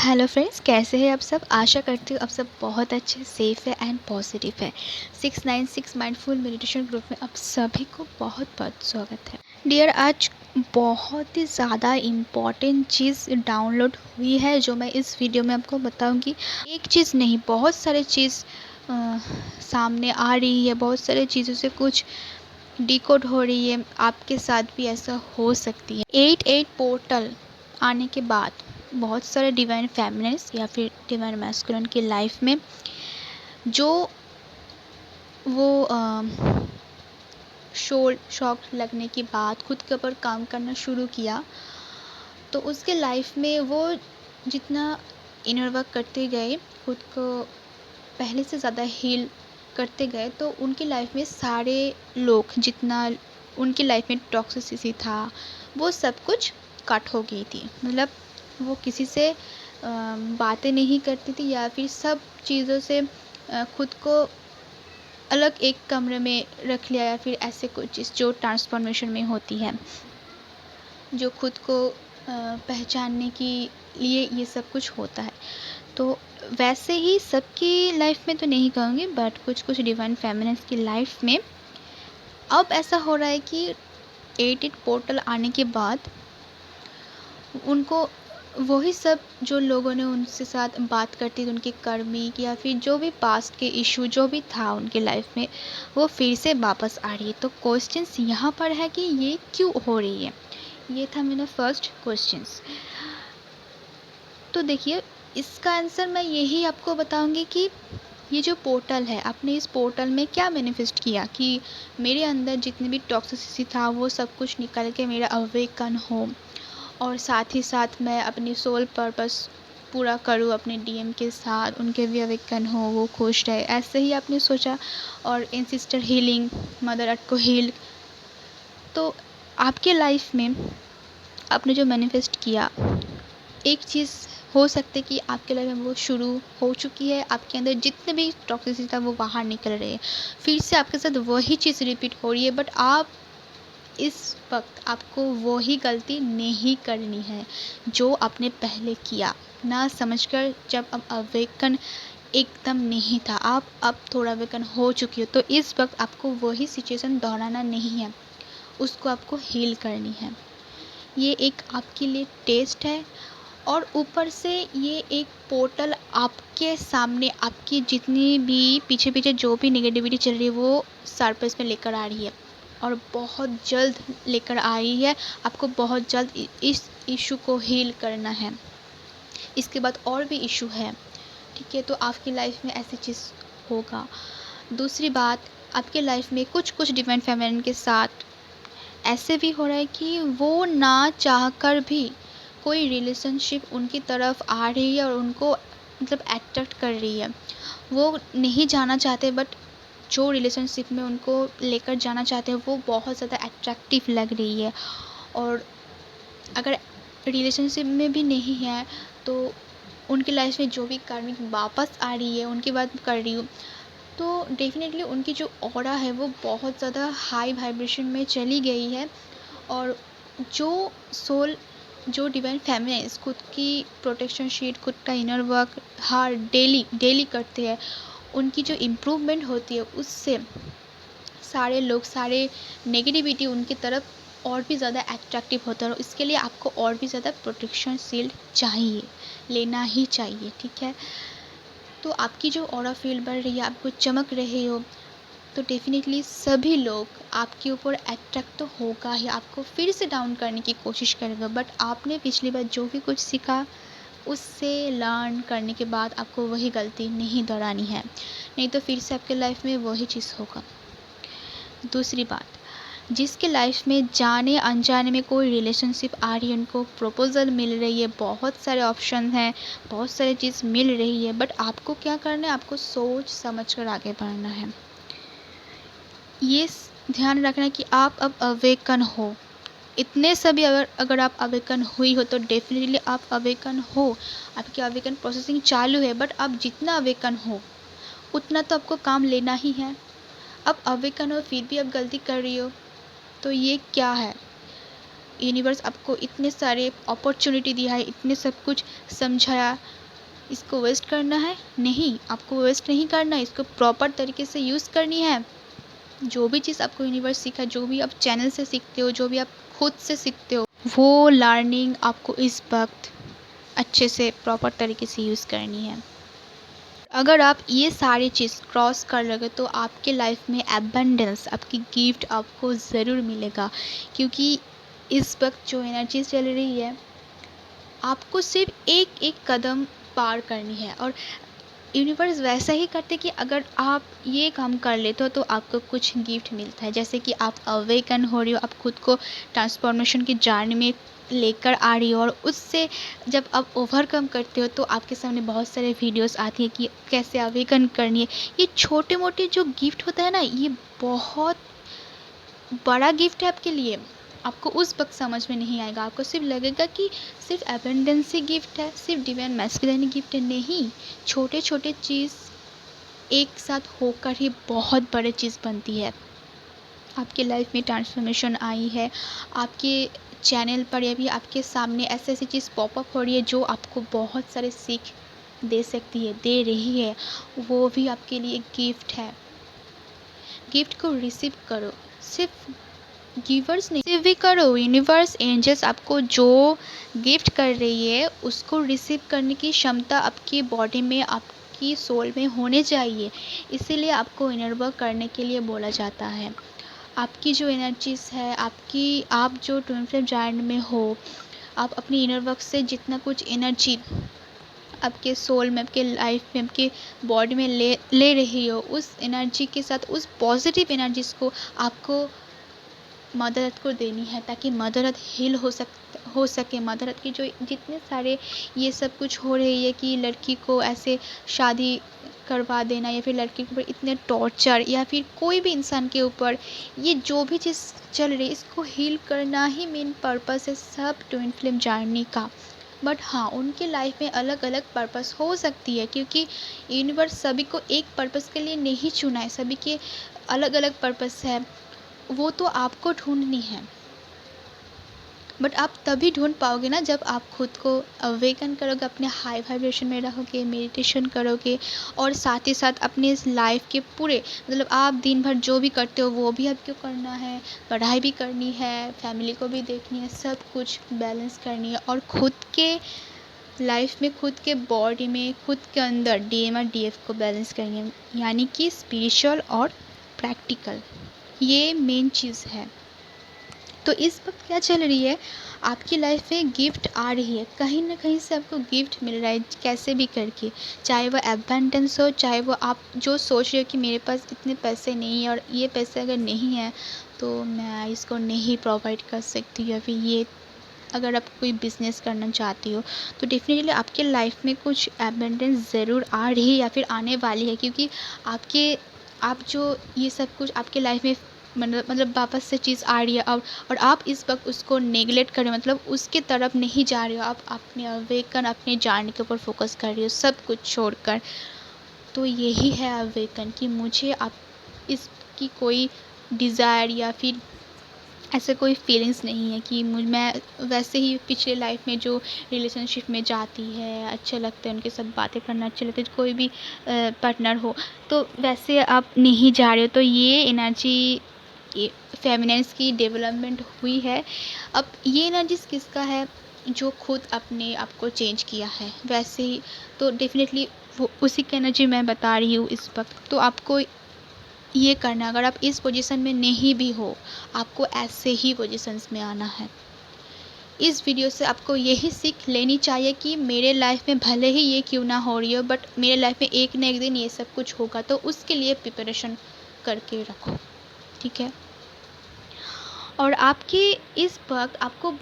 Hello friends, कैसे हैं आप सब। आशा करती हूँ आप सब बहुत अच्छे, सेफ है एंड पॉजिटिव है। 696 माइंडफुल मेडिटेशन ग्रुप में आप सभी को बहुत बहुत स्वागत है। डियर, आज बहुत ही ज़्यादा इम्पॉर्टेंट चीज़ डाउनलोड हुई है जो मैं इस वीडियो में आपको बताऊंगी। एक चीज़ नहीं, बहुत सारे चीज़ सामने आ रही है, बहुत सारे चीज़ों से कुछ डिकोड हो रही है। आपके साथ भी ऐसा हो सकती है। 8 पोर्टल आने के बाद बहुत सारे डिवाइन फेमिनिन्स या फिर डिवाइन मैस्कुलिन की लाइफ में जो वो शॉक लगने के बाद खुद के ऊपर काम करना शुरू किया, तो उसके लाइफ में वो जितना इनर वर्क करते गए, खुद को पहले से ज़्यादा हील करते गए, तो उनकी लाइफ में सारे लोग, जितना उनकी लाइफ में टॉक्सिसिटी था, वो सब कुछ कट हो गई थी। मतलब वो किसी से बातें नहीं करती थी या फिर सब चीज़ों से खुद को अलग एक कमरे में रख लिया, या फिर ऐसे कुछ चीज़ जो ट्रांसफॉर्मेशन में होती है, जो खुद को पहचानने के लिए ये सब कुछ होता है। तो वैसे ही सबकी लाइफ में तो नहीं कहूँगी, बट कुछ कुछ डिवाइन फेमिनिन्स की लाइफ में अब ऐसा हो रहा है कि 8 पोर्टल आने के बाद उनको वही सब जो लोगों ने उनसे साथ बात करती थी, उनके कर्मिक या फिर जो भी पास्ट के इशू जो भी था उनके लाइफ में, वो फिर से वापस आ रही है। तो क्वेश्चंस यहाँ पर है कि ये क्यों हो रही है। ये था मेरा फर्स्ट क्वेश्चंस। तो देखिए, इसका आंसर मैं यही आपको बताऊंगी कि ये जो पोर्टल है, आपने इस पोर्टल में क्या मैनिफेस्ट किया कि मेरे अंदर जितनी भी टॉक्सिसिटी था वो सब कुछ निकल के मेरा अवेकन हो, और साथ ही साथ मैं अपनी सोल पर्पस पूरा करूँ अपने डीएम के साथ, उनके भी अवेकन हो, वो खुश रहे, ऐसे ही आपने सोचा। और एंसिस्टर हीलिंग, मदर अर्थ को हील। तो आपके लाइफ में आपने जो मैनिफेस्ट किया, एक चीज़ हो सकती है कि आपके लाइफ में वो शुरू हो चुकी है, आपके अंदर जितने भी टॉक्सिसिटी था वो बाहर निकल रही है, फिर से आपके साथ वही चीज़ रिपीट हो रही है, बट आप इस वक्त आपको वही गलती नहीं करनी है जो आपने पहले किया, ना समझकर। जब अब अवेकन एकदम नहीं था, आप अब थोड़ा अवेकन हो चुकी हो, तो इस वक्त आपको वही सिचुएशन दोहराना नहीं है, उसको आपको हील करनी है। ये एक आपके लिए टेस्ट है, और ऊपर से ये एक पोर्टल आपके सामने आपकी जितनी भी पीछे पीछे जो भी नेगेटिविटी चल रही है वो सरफेस में लेकर आ रही है, और बहुत जल्द लेकर आ रही है। आपको बहुत जल्द इस इशू को हील करना है। इसके बाद और भी इशू है, ठीक है, तो आपकी लाइफ में ऐसी चीज़ होगा। दूसरी बात, आपके लाइफ में कुछ कुछ डिवाइन फेमिनिन के साथ ऐसे भी हो रहा है कि वो ना चाहकर भी कोई रिलेशनशिप उनकी तरफ आ रही है और उनको मतलब अट्रैक्ट कर रही है। वो नहीं जाना चाहते, बट जो रिलेशनशिप में उनको लेकर जाना चाहते हैं वो बहुत ज़्यादा अट्रैक्टिव लग रही है। और अगर रिलेशनशिप में भी नहीं है तो उनकी लाइफ में जो भी कार्मिक वापस आ रही है, उनकी बात कर रही हूँ, तो डेफिनेटली उनकी जो ऑरा है वो बहुत ज़्यादा हाई वाइब्रेशन में चली गई है। और जो सोल, जो डिवाइन फेमिनिन्स खुद की प्रोटेक्शन शीट, खुद का इनर वर्क हर डेली डेली करते हैं, उनकी जो इम्प्रूवमेंट होती है उससे सारे लोग, सारे नेगेटिविटी उनकी तरफ और भी ज़्यादा अट्रैक्टिव होता है। और इसके लिए आपको और भी ज़्यादा प्रोटेक्शन शील्ड चाहिए, लेना ही चाहिए, ठीक है। तो आपकी जो ऑरा फील्ड बढ़ रही है, आपको चमक रहे हो, तो डेफिनेटली सभी लोग आपके ऊपर अट्रैक्ट तो होगा ही, आपको फिर से डाउन करने की कोशिश करेगा। बट आपने पिछली बार जो भी कुछ सीखा उससे लर्न करने के बाद आपको वही गलती नहीं दोहरानी है, नहीं तो फिर से आपके लाइफ में वही चीज़ होगा। दूसरी बात, जिसके लाइफ में जाने अनजाने में कोई रिलेशनशिप आ रही है, उनको प्रपोजल मिल रही है, बहुत सारे ऑप्शन हैं, बहुत सारी चीज़ मिल रही है, बट आपको क्या करना है, आपको सोच समझ कर आगे बढ़ना है। ये ध्यान रखना कि आप अब अवेकन हो। इतने सभी अगर आप अवेकन हुई हो तो डेफिनेटली आप अवेकन हो, आपकी अवेकन प्रोसेसिंग चालू है, बट आप जितना अवेकन हो उतना तो आपको काम लेना ही है। अब अवेकन हो फिर भी आप गलती कर रही हो, तो ये क्या है। यूनिवर्स आपको इतने सारे अपॉर्चुनिटी दिया है, इतने सब कुछ समझाया, इसको वेस्ट करना है? नहीं, आपको वेस्ट नहीं करना है, इसको प्रॉपर तरीके से यूज़ करनी है। जो भी चीज़ आपको यूनिवर्स सीखा, जो भी आप चैनल से सीखते हो, जो भी आप खुद से सीखते हो, वो लर्निंग आपको इस वक्त अच्छे से प्रॉपर तरीके से यूज़ करनी है। अगर आप ये सारी चीज़ क्रॉस कर लोगे तो आपके लाइफ में एबंडेंस, आपकी गिफ्ट आपको ज़रूर मिलेगा। क्योंकि इस वक्त जो एनर्जी चल रही है, आपको सिर्फ एक एक कदम पार करनी है। और यूनिवर्स वैसा ही करते कि अगर आप ये काम कर लेते हो तो आपको कुछ गिफ्ट मिलता है। जैसे कि आप अवेकन हो रही हो, आप खुद को ट्रांसफॉर्मेशन की जर्नी में लेकर आ रही हो, और उससे जब आप ओवरकम करते हो तो आपके सामने बहुत सारे वीडियोस आती है कि कैसे अवेकन करनी है। ये छोटे मोटे जो गिफ्ट होता है ना, ये बहुत बड़ा गिफ्ट है आपके लिए। आपको उस वक्त समझ में नहीं आएगा, आपको सिर्फ लगेगा कि सिर्फ एबंडेंस ही गिफ्ट है, सिर्फ डिवाइन मैस्कुलिनिटी गिफ्ट है। नहीं, छोटे छोटे चीज़ एक साथ होकर ही बहुत बड़े चीज़ बनती है। आपके लाइफ में ट्रांसफॉर्मेशन आई है, आपके चैनल पर या भी आपके सामने ऐसी ऐसी चीज़ पॉपअप हो रही है जो आपको बहुत सारे सीख दे सकती है, दे रही है। वो भी आपके लिए एक गिफ्ट है। गिफ्ट को रिसीव करो, सिर्फ गिवर्स नहीं, रिसीव भी करो। यूनिवर्स, एंजल्स आपको जो गिफ्ट कर रही है उसको रिसीव करने की क्षमता आपकी बॉडी में, आपकी सोल में होने चाहिए। इसीलिए आपको इनर वर्क करने के लिए बोला जाता है। आपकी जो एनर्जीज है, आप जो ट्विन फ्लेम जाइंट में हो, आप अपनी इनर वर्क से जितना कुछ एनर्जी आपके सोल में, आपके लाइफ में, आपके बॉडी में ले रही हो, उस एनर्जी के साथ उस पॉजिटिव एनर्जीज को आपको मदर अर्थ को देनी है, ताकि मदर अर्थ हील हो सके। मदर अर्थ की जो जितने सारे ये सब कुछ हो रही है कि लड़की को ऐसे शादी करवा देना, या फिर लड़की के ऊपर इतने टॉर्चर, या फिर कोई भी इंसान के ऊपर ये जो भी चीज़ चल रही है, इसको हील करना ही मेन पर्पस है सब ट्विन फ्लेम जर्नी का। बट हाँ, उनके लाइफ में अलग अलग पर्पस हो सकती है, क्योंकि यूनिवर्स सभी को एक पर्पस के लिए नहीं चुना है, सभी के अलग अलग पर्पस है। वो तो आपको ढूंढनी है। बट आप तभी ढूंढ पाओगे ना जब आप खुद को अवेकन करोगे, अपने हाई वाइब्रेशन में रहोगे, मेडिटेशन करोगे, और साथ ही साथ अपने इस लाइफ के पूरे, मतलब आप दिन भर जो भी करते हो वो भी आपको करना है, पढ़ाई भी करनी है, फैमिली को भी देखनी है, सब कुछ बैलेंस करनी है। और खुद के लाइफ में, खुद के बॉडी में, खुद के अंदर डीएम और डीएफ को बैलेंस करनी है, यानी कि स्पिरिचुअल और प्रैक्टिकल, ये मेन चीज़ है। तो इस वक्त क्या चल रही है, आपकी लाइफ में गिफ्ट आ रही है, कहीं ना कहीं से आपको गिफ्ट मिल रहा है, कैसे भी करके। चाहे वो एबंडेंस हो, चाहे वो आप जो सोच रहे हो कि मेरे पास इतने पैसे नहीं है, और ये पैसे अगर नहीं है तो मैं इसको नहीं प्रोवाइड कर सकती, या फिर ये अगर आप कोई बिज़नेस करना चाहती हो तो डेफिनेटली आपके लाइफ में कुछ एबंडेंस ज़रूर आ रही है या फिर आने वाली है। क्योंकि आप जो ये सब कुछ आपके लाइफ में, मतलब वापस से चीज़ आ रही है, और आप इस वक्त उसको नेगलेक्ट कर रहे हो, मतलब उसके तरफ नहीं जा रहे हो, आप अपने अवेकन, अपने जाने के ऊपर फोकस कर रही हो सब कुछ छोड़कर। तो यही है अवेकन, कि मुझे आप इसकी कोई डिज़ायर या फिर ऐसे कोई फीलिंग्स नहीं है कि मैं वैसे ही पिछले लाइफ में जो रिलेशनशिप में जाती है, अच्छा लगता है उनके साथ बातें करना, अच्छा लगता है, कोई भी पार्टनर हो तो वैसे आप नहीं जा रहे हो। तो ये एनर्जी, ये फेमिनाइन्स की डेवलपमेंट हुई है। अब ये एनर्जीज किसका है, जो खुद अपने आप को चेंज किया है, वैसे ही तो डेफिनेटली वो उसी की एनर्जी मैं बता रही हूँ इस वक्त। तो आपको ये करना, अगर आप इस पोजीशन में नहीं भी हो, आपको ऐसे ही पोजीशंस में आना है। इस वीडियो से आपको यही सीख लेनी चाहिए कि मेरे लाइफ में भले ही ये क्यों ना हो रही हो, बट मेरे लाइफ में एक ना एक दिन ये सब कुछ होगा, तो उसके लिए प्रिपरेशन करके रखो, ठीक है। और आपकी इस वक्त आपको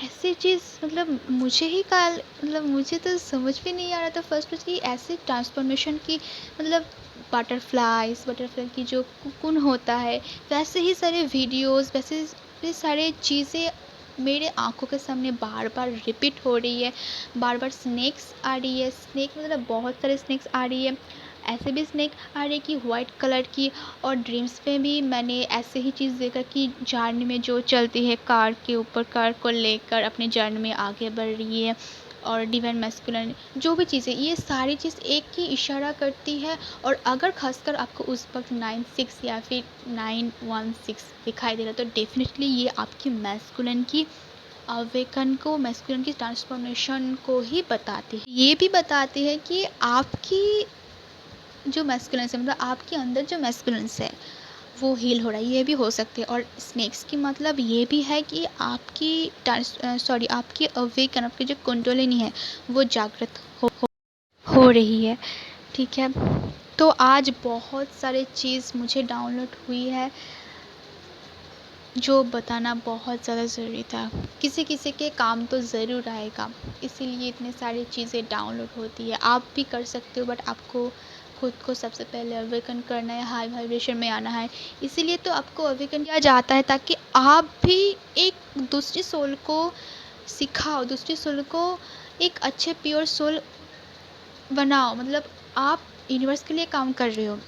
ऐसी चीज़, मतलब मुझे ही काल, मतलब मुझे तो समझ में नहीं आ रहा था फर्स्ट कि ऐसे ट्रांसफॉर्मेशन की, मतलब बटरफ्लाई की जो कुकुन होता है, वैसे ही सारे वीडियोस, वैसे ही सारे चीज़ें मेरे आंखों के सामने बार बार रिपीट हो रही है। बार बार स्नेक्स आ रही है, स्नेक मतलब बहुत सारे स्नेक्स आ रही है, ऐसे भी स्नेक आ रही कि वाइट कलर की, और ड्रीम्स में भी मैंने ऐसे ही चीज़ देखा कि जर्नी में जो चलती है कार के ऊपर, कार को लेकर अपनी जर्नी में आगे बढ़ रही है, और डिवाइन मैस्कुलिन जो भी चीज़ें, ये सारी चीज़ एक ही इशारा करती है। और अगर खासकर आपको उस वक्त 96 या फिर 916 दिखाई दे रहा है, तो डेफिनेटली ये आपकी मैस्कुलिन की अवेकन को, मैस्कुलिन की ट्रांसफॉर्मेशन को ही बताती है। ये भी बताती है कि आपकी जो मैस्कुलिन है, मतलब आपके अंदर जो मैस्कुलिन है वो हील हो रहा है, ये भी हो सकती है। और स्नेक्स की मतलब ये भी है कि आपकी अवेकन, आपकी जो कुंडलिनी है वो जागृत हो रही है। ठीक है, तो आज बहुत सारे चीज़ मुझे डाउनलोड हुई है जो बताना बहुत ज़्यादा ज़रूरी था। किसी किसी के काम तो ज़रूर आएगा, इसीलिए इतनी सारी चीज़ें डाउनलोड होती है। आप भी कर सकते हो, बट आपको खुद को सबसे पहले अवेकन करना है, हाई वाइब्रेशन में आना है। इसीलिए तो आपको अवेकन किया जाता है, ताकि आप भी एक दूसरी सोल को सिखाओ, दूसरी सोल को एक अच्छे प्योर सोल बनाओ। मतलब आप यूनिवर्स के लिए काम कर रहे हो,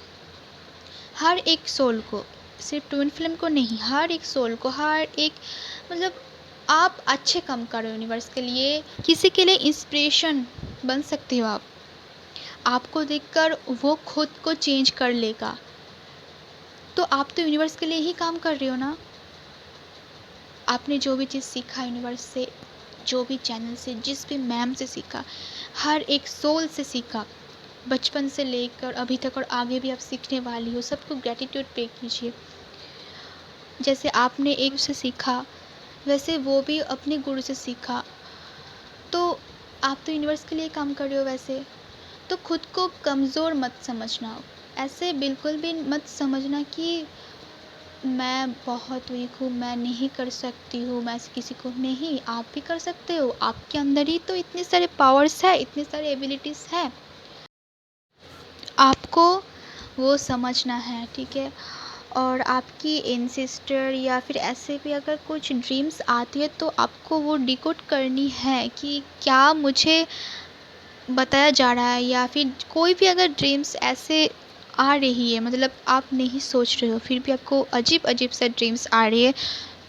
हर एक सोल को, सिर्फ ट्विन फ्लेम को नहीं, हर एक सोल को, हर एक, मतलब आप अच्छे काम कर रहे हो यूनिवर्स के लिए। किसी के लिए इंस्पिरेशन बन सकते हो आप, आपको देखकर वो खुद को चेंज कर लेगा। तो आप तो यूनिवर्स के लिए ही काम कर रहे हो ना। आपने जो भी चीज़ सीखा यूनिवर्स से, जो भी चैनल से, जिस भी मैम से सीखा, हर एक सोल से सीखा, बचपन से लेकर अभी तक, और आगे भी आप सीखने वाली हो, सबको ग्रेटिट्यूड पे कीजिए। जैसे आपने एक से सीखा, वैसे वो भी अपने गुरु से सीखा। तो आप तो यूनिवर्स के लिए काम कर रहे हो वैसे। तो खुद को कमज़ोर मत समझना, ऐसे बिल्कुल भी मत समझना कि मैं बहुत वीक हूँ, मैं नहीं कर सकती हूँ, मैं किसी को नहीं। आप भी कर सकते हो, आपके अंदर ही तो इतने सारे पावर्स है, इतने सारे एबिलिटीज़ है, आपको वो समझना है। ठीक है, और आपकी एंसेस्टर या फिर ऐसे भी अगर कुछ ड्रीम्स आती है, तो आपको वो डिकोड करनी है कि क्या मुझे बताया जा रहा है। या फिर कोई भी अगर ड्रीम्स ऐसे आ रही है, मतलब आप नहीं सोच रहे हो, फिर भी आपको अजीब अजीब सा ड्रीम्स आ रही है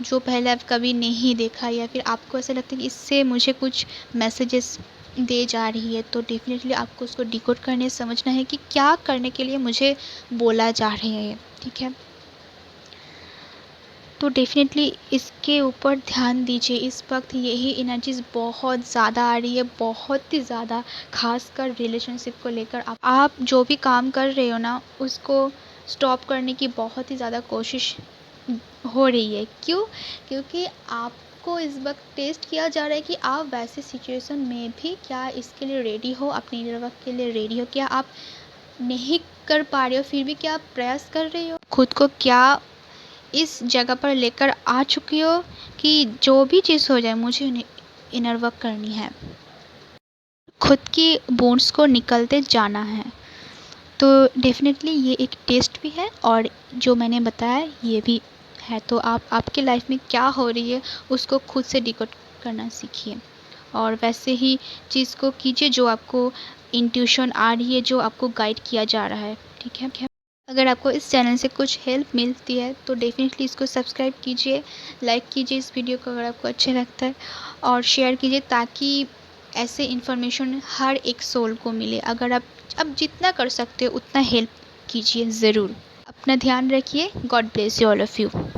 जो पहले आप कभी नहीं देखा, या फिर आपको ऐसा लगता है कि इससे मुझे कुछ मैसेजेस दे जा रही है, तो डेफिनेटली आपको उसको डिकोड करने, समझना है कि क्या करने के लिए मुझे बोला जा रहा है। ठीक है, तो डेफिनेटली इसके ऊपर ध्यान दीजिए। इस वक्त यही एनर्जीज़ बहुत ज़्यादा आ रही है, बहुत ही ज़्यादा, खासकर रिलेशनशिप को लेकर। आप जो भी काम कर रहे हो ना, उसको स्टॉप करने की बहुत ही ज़्यादा कोशिश हो रही है। क्यों? क्योंकि आपको इस वक्त टेस्ट किया जा रहा है कि आप वैसे सिचुएशन में भी क्या इसके लिए रेडी हो, अपने इनर वर्क के लिए रेडी हो। क्या आप नहीं कर पा रहे हो, फिर भी क्या आप प्रयास कर रहे हो? खुद को क्या इस जगह पर लेकर आ चुकी हो कि जो भी चीज़ हो जाए मुझे इनर वर्क करनी है, खुद की बोन्स को निकलते जाना है। तो डेफिनेटली ये एक टेस्ट भी है, और जो मैंने बताया ये भी है। तो आप आपके लाइफ में क्या हो रही है उसको खुद से डिकोड करना सीखिए, और वैसे ही चीज़ को कीजिए जो आपको इंट्यूशन आ रही है, जो आपको गाइड किया जा रहा है। ठीक है, अगर आपको इस चैनल से कुछ हेल्प मिलती है तो डेफिनेटली इसको सब्सक्राइब कीजिए, लाइक कीजिए इस वीडियो को अगर आपको अच्छा लगता है, और शेयर कीजिए, ताकि ऐसे इन्फॉर्मेशन हर एक सोल को मिले। अगर आप जितना कर सकते हो उतना हेल्प कीजिए ज़रूर। अपना ध्यान रखिए। God bless you all of you.